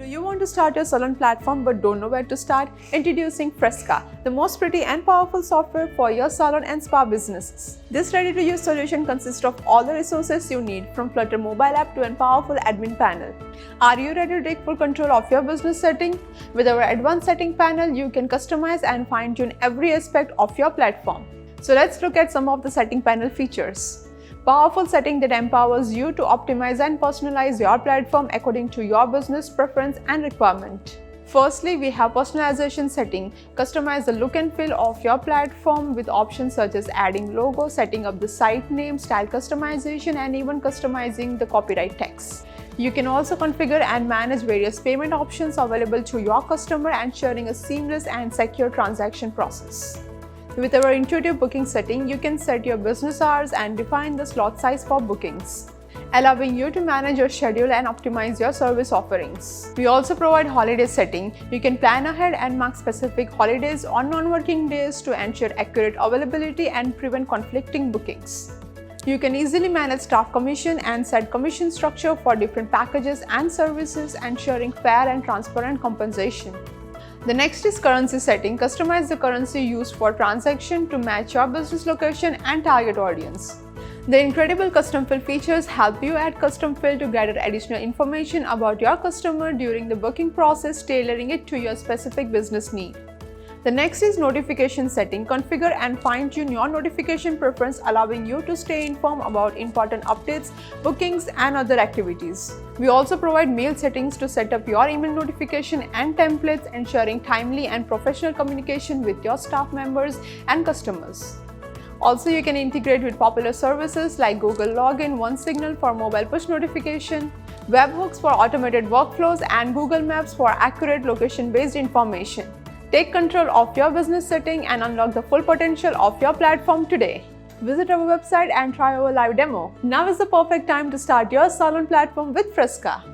Do you want to start your salon platform but don't know where to start? Introducing Frezka, the most pretty and powerful software for your salon and spa businesses. This ready-to-use solution consists of all the resources you need, from Flutter mobile app to a powerful admin panel. Are you ready to take full control of your business setting? With our advanced setting panel, you can customize and fine-tune every aspect of your platform. So let's look at some of the setting panel features. Powerful setting that empowers you to optimize and personalize your platform according to your business preference and requirement. Firstly, we have personalization setting. Customize the look and feel of your platform with options such as adding logo, setting up the site name, style customization, and even customizing the copyright text. You can also configure and manage various payment options available to your customer, ensuring a seamless and secure transaction process. With our intuitive booking setting, you can set your business hours and define the slot size for bookings, allowing you to manage your schedule and optimize your service offerings. We also provide holiday setting. You can plan ahead and mark specific holidays on non-working days to ensure accurate availability and prevent conflicting bookings. You can easily manage staff commission and set commission structure for different packages and services, ensuring fair and transparent compensation. The next is currency setting. Customize the currency used for transaction to match your business location and target audience. The incredible custom field features help you add custom field to gather additional information about your customer during the booking process, tailoring it to your specific business need. The next is notification setting. Configure and fine-tune your notification preference, allowing you to stay informed about important updates, bookings, and other activities. We also provide mail settings to set up your email notification and templates, ensuring timely and professional communication with your staff members and customers. Also, you can integrate with popular services like Google Login, OneSignal for mobile push notification, webhooks for automated workflows, and Google Maps for accurate location-based information. Take control of your business setting and unlock the full potential of your platform today. Visit our website and try our live demo. Now is the perfect time to start your salon platform with Frezka.